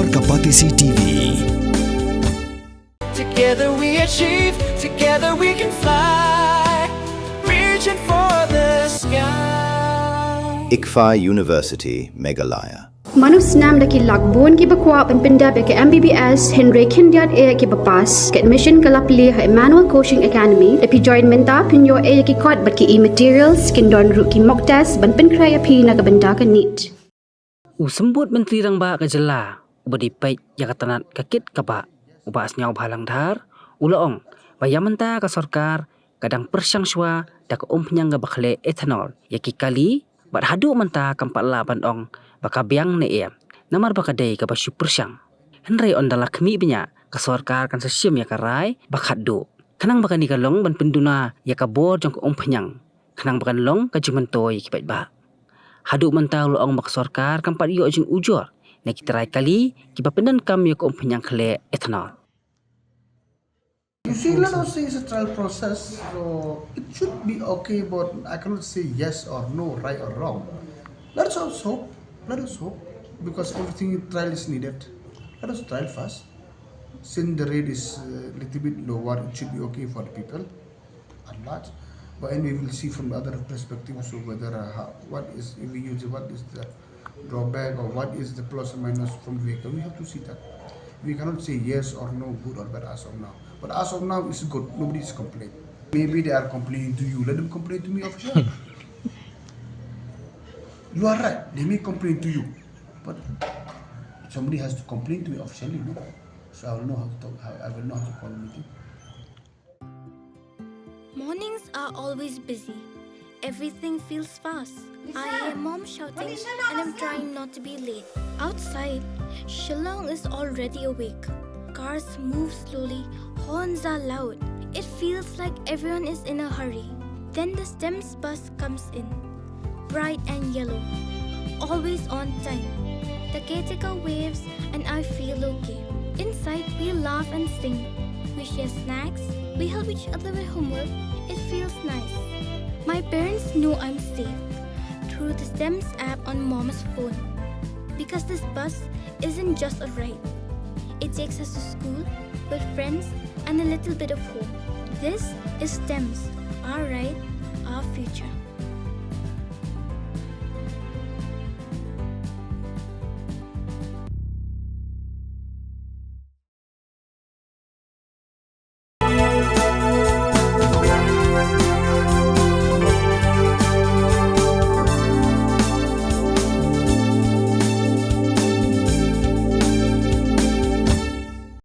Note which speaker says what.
Speaker 1: Sorkar TV.
Speaker 2: Together we achieve, together we can fly, reaching for the sky.
Speaker 3: ICFA University, Meghalaya.
Speaker 4: Manus nam daki lakbon ki bakwa penpenda ke MBBS Henry Kindiat e ki bapas ke admission kalapli ha Ethanol Coaching Academy epi join menta pinyo e ki kot bat ki materials kin don ru ki mock test ban pen kraya pi na benda ka neat.
Speaker 5: Usembut menteri rang ba ka jela ubadipait ya katanat kakit Kaba ubas nyau bhalang dhar ulaong bayamanta ka Sorkar kadang Pyrshang shwa dak penyang ga Khleh Ethanol ya ki kali bat hadu menta kampat laban ong baka Biang ne e namar baka dei ka basu Pyrshang henry on dalak mi binya ka Sorkar kan sasyam ya karai bakat do kanang baka ni kalong ban penduna ya ka bor jong ka penyang kanang baka long ka jumentoy ki ba hadu menta ulaong baka Sorkar kampat yo jing ujor na kitaray kali kipapendan kam ya ka penyang Khleh Ethanol.
Speaker 6: You see, let us say it's a trial process, so it should be okay, but I cannot say yes or no, right or wrong. Let us hope, because everything in trial is needed. Let us trial first. Since the rate is a little bit lower, it should be okay for the people at large. But anyway, we will see from the other perspective, so whether what is, if we use it, what is the drawback or what is the plus or minus from the vehicle. We have to see that. We cannot say yes or no, good or bad as of now. But as of now, it's good. Nobody is complaining. Maybe they are complaining to you. Let them complain to me officially. You are right. They may complain to you, but somebody has to complain to me officially. No? So I will know how to talk. I will know how to call a meeting.
Speaker 7: Mornings are always busy. Everything feels fast. I hear mom shouting and I'm trying not to be late. Outside, Shillong is already awake. Cars move slowly, horns are loud. It feels like everyone is in a hurry. Then the STEMS bus comes in, bright and yellow, always on time. The caretaker waves and I feel okay. Inside, we laugh and sing. We share snacks, we help each other with homework. It feels nice. My parents know I'm safe through the STEMS app on Mom's phone. Because this bus isn't just a ride. It takes us to school with friends and a little bit of hope. This is STEMS, our ride, our future.